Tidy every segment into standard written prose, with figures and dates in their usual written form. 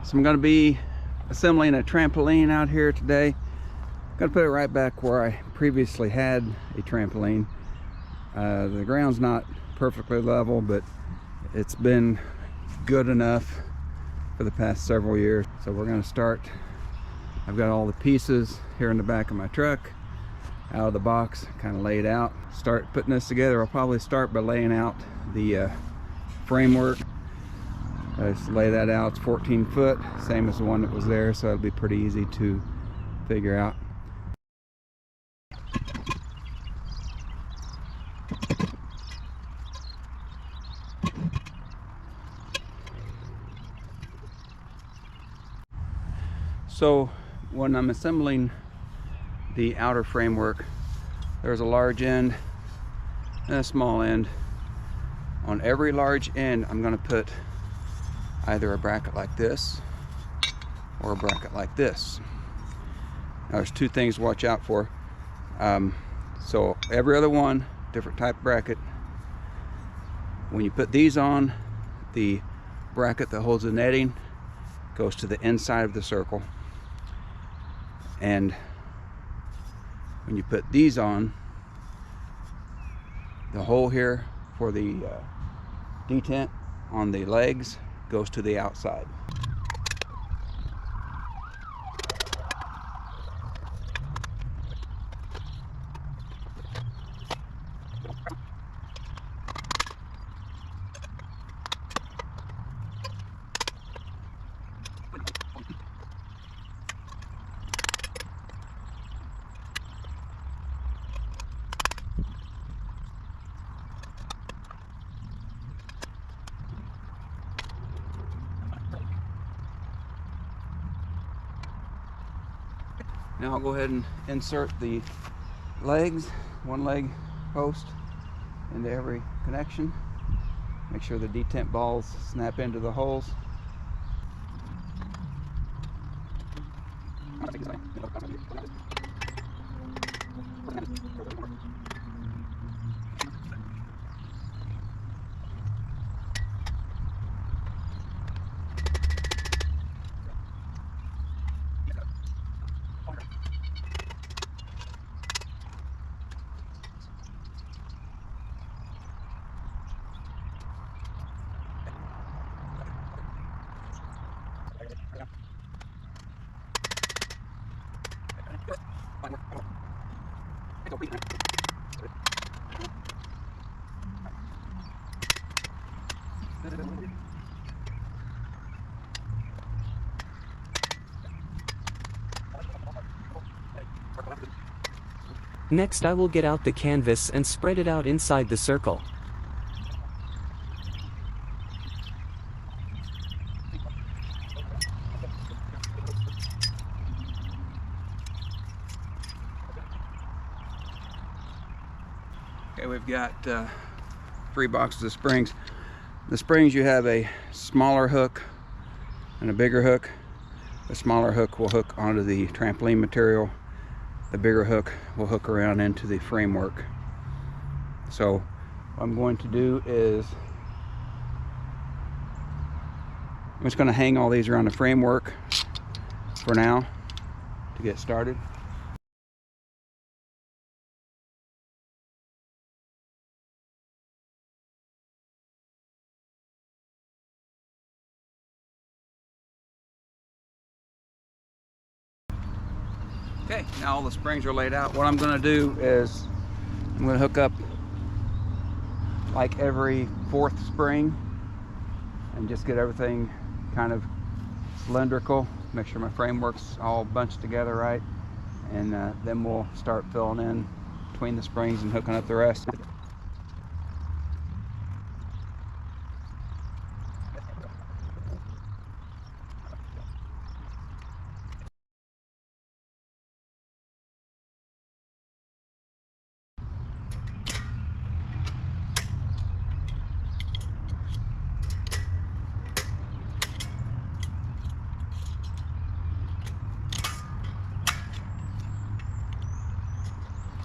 So I'm going to be assembling a trampoline out here today. I'm going to put it right back where I previously had a trampoline. The ground's not perfectly level, but it's been good enough for the past several years. So we're going to start. I've got all the pieces here in the back of my truck out of the box, kind of laid out. Start putting this together. I'll probably start by laying out the framework. I just lay that out. It's 14 foot, same as the one that was there, so it'll be pretty easy to figure out. So when I'm assembling the outer framework, there's a large end and a small end. On every large end, I'm going to put either a bracket like this or a bracket like this. Now there's two things to watch out for. So every other one, different type of bracket. When you put these on, the bracket that holds the netting goes to the inside of the circle. And when you put these on, the hole here for the detent on the legs goes to the outside. Now I'll go ahead and insert the legs, one leg post into every connection. Make sure the detent balls snap into the holes. Next, I will get out the canvas and spread it out inside the circle. Okay, we've got 3 boxes of springs. The springs, you have a smaller hook and a bigger hook. The smaller hook will hook onto the trampoline material. The bigger hook will hook around into the framework. So what I'm going to do is I'm just going to hang all these around the framework for now to get started. Okay, now all the springs are laid out. What I'm going to do is I'm going to hook up like every 4th spring and just get everything kind of cylindrical. Make sure my framework's all bunched together right, and then we'll start filling in between the springs and hooking up the rest.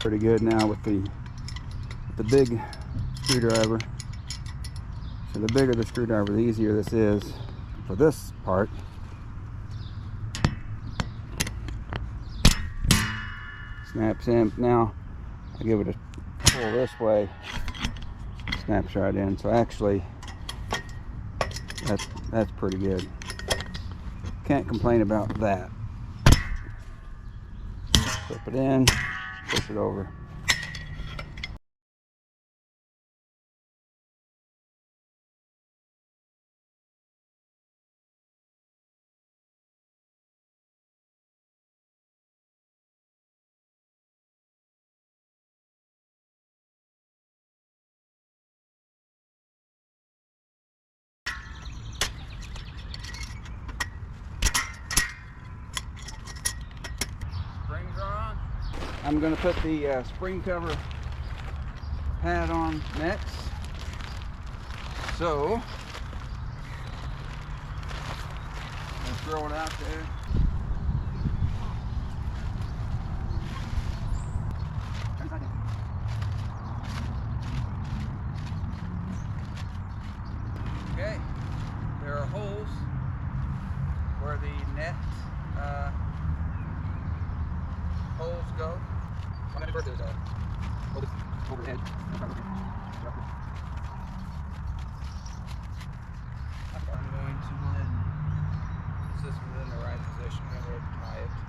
Pretty good now with the big screwdriver. So the bigger the screwdriver, the easier this is for this part. snaps in. Now I give it a pull this way, snaps right in. So actually that's pretty good. Can't complain about that. Flip it in, push it over. Springs are on. I'm going to put the spring cover pad on next. So let's throw it out there. Okay, there are holes where the net holes go. I'm going to put those hold it overhead. I'm going to go ahead and put this in the right position. I'm going to go ahead and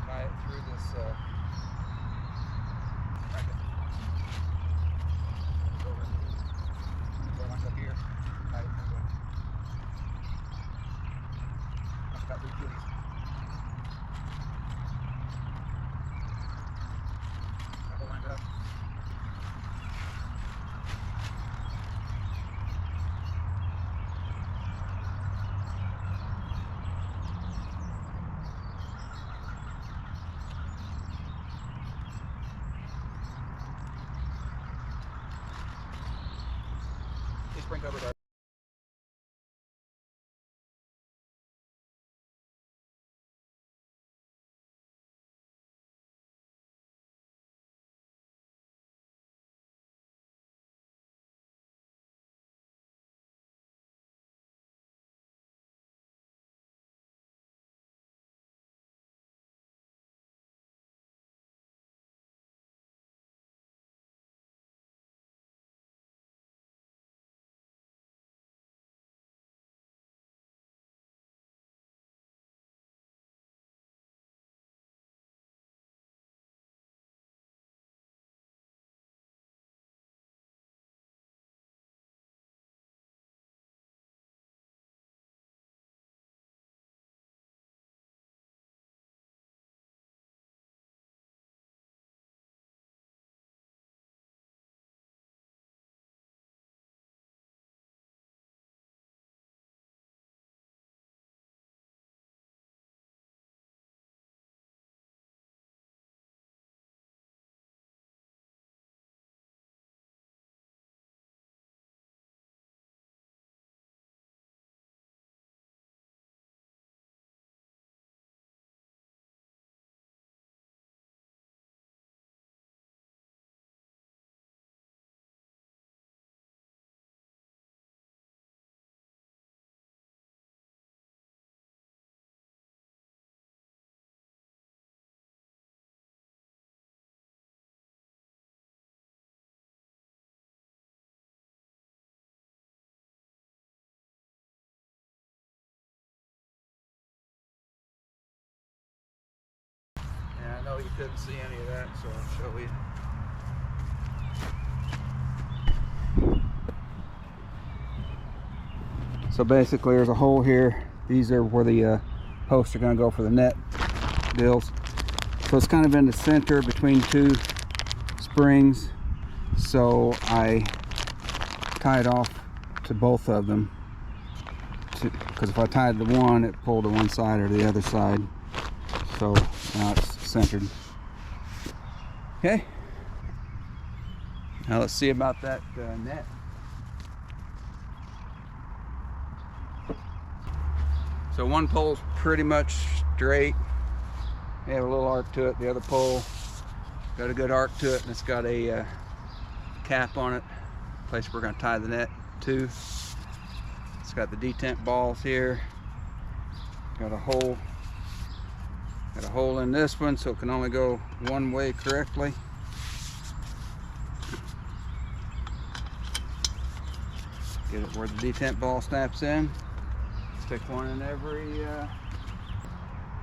tie it through this bracket. Over. Go like up here. Tie it this way. That's about 3 cuties. Lined up. These spring covers are I know you couldn't see any of that, so I'll show you. So basically there's a hole here. These are where the posts are going to go for the net deals. So it's kind of in the center between two springs. So I tied off to both of them. Because if I tied to one, it pulled to one side or the other side. So now it's centered. Okay. Now let's see about that net. So one pole's pretty much straight. They have a little arc to it. The other pole got a good arc to it, and it's got a cap on it, place we're going to tie the net to. It's got the detent balls here. Got a hole Got a hole in this one so it can only go one way correctly. Get it where the detent ball snaps in. Stick one in every,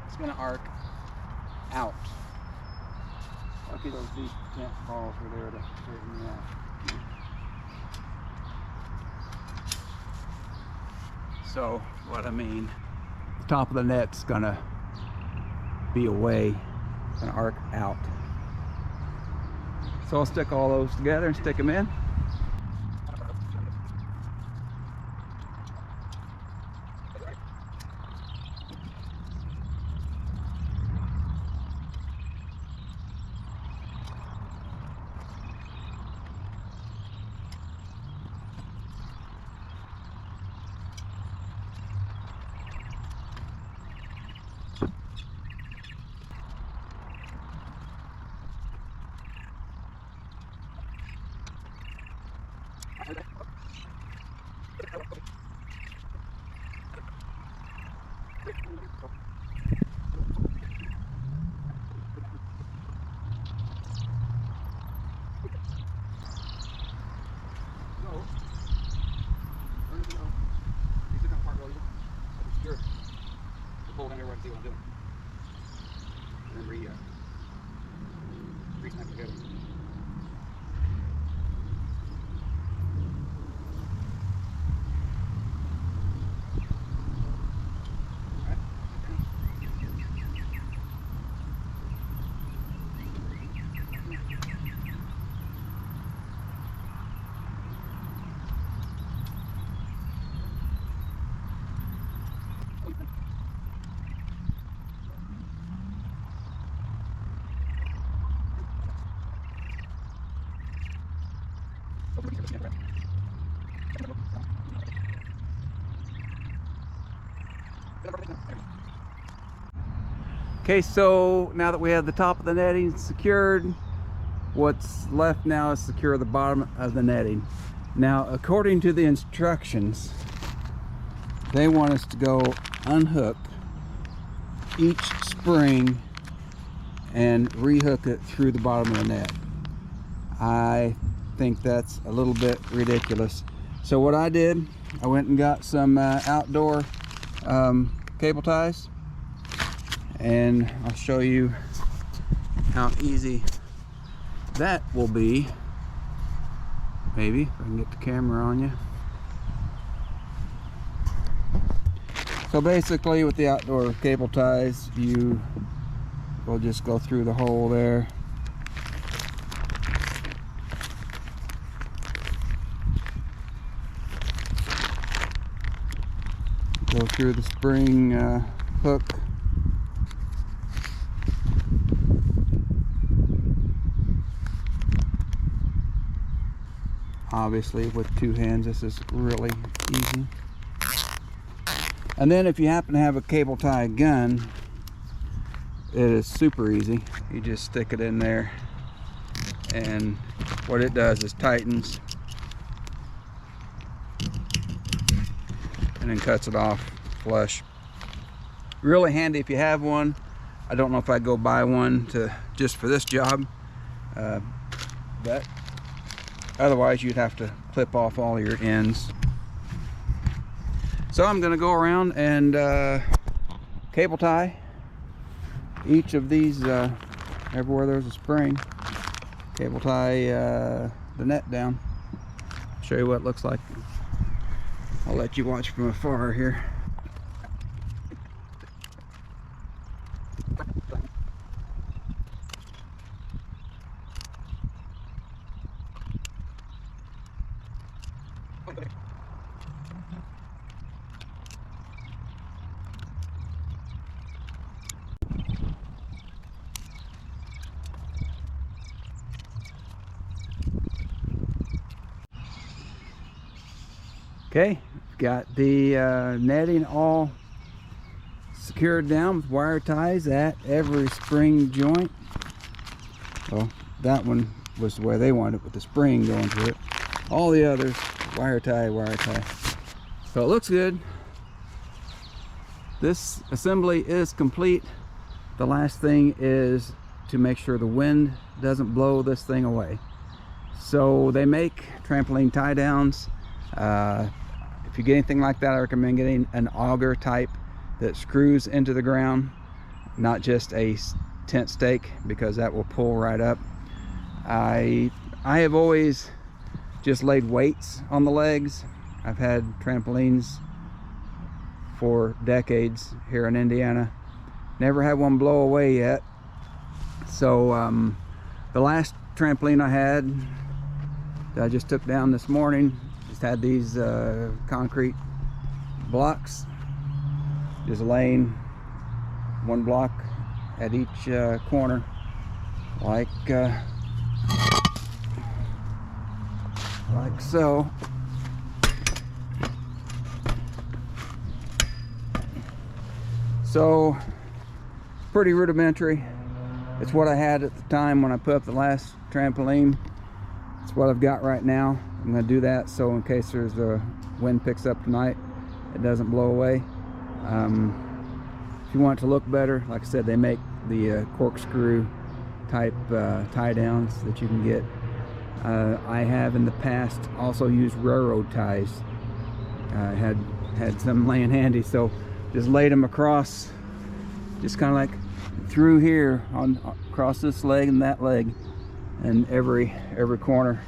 it's gonna arc out. Lucky those detent balls were there to straighten me out. So what I mean, the top of the net's gonna be away, gonna arc out. So I'll stick all those together and stick them in. Hold in there, what do you want to do? And then re-snap it together. Okay, so now that we have the top of the netting secured, what's left now is secure the bottom of the netting. Now, according to the instructions, they want us to go unhook each spring and rehook it through the bottom of the net. I think that's a little bit ridiculous. So what I did, I went and got some outdoor cable ties, and I'll show you how easy that will be. Maybe if I can get the camera on you. So basically with the outdoor cable ties, you will just go through the hole there. Go through the spring hook. Obviously with two hands this is really easy. And then if you happen to have a cable tie gun, it is super easy. You just stick it in there, and what it does is tightens and then cuts it off flush. Really handy if you have one. I don't know if I'd go buy one just for this job, but otherwise you'd have to clip off all your ends. So I'm going to go around and cable tie each of these, everywhere there's a spring, cable tie the net down. Show you what it looks like. I'll let you watch from afar here. Okay, got the netting all secured down with wire ties at every spring joint. Well, that one was the way they wanted it, with the spring going through it. All the others, wire tie, wire tie. So it looks good. This assembly is complete. the last thing is to make sure the wind doesn't blow this thing away. So they make trampoline tie downs. If you get anything like that, I recommend getting an auger type that screws into the ground, not just a tent stake, because that will pull right up. I have always just laid weights on the legs. I've had trampolines for decades here in Indiana. Never had one blow away yet. So the last trampoline I had that I just took down this morning just had these concrete blocks, just laying one block at each corner, like so. So pretty rudimentary. It's what I had at the time when I put up the last trampoline. It's what I've got right now. I'm going to do that so in case there's a wind picks up tonight, it doesn't blow away. If you want it to look better, like I said, they make the corkscrew type tie downs that you can get. I have in the past also used railroad ties. I had some laying handy, so just laid them across, just kind of like through here, across this leg and that leg, and every corner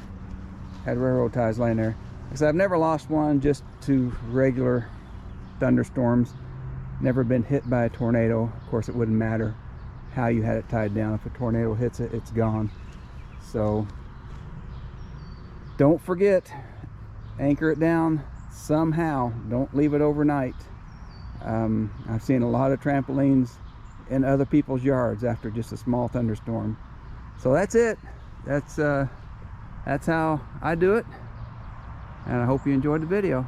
had railroad ties laying there. Because I've never lost one just to regular thunderstorms. Never been hit by a tornado. Of course, it wouldn't matter how you had it tied down. If a tornado hits it, it's gone. So don't forget, anchor it down somehow. Don't leave it overnight. I've seen a lot of trampolines in other people's yards after just a small thunderstorm. So that's it. That's how I do it, and I hope you enjoyed the video.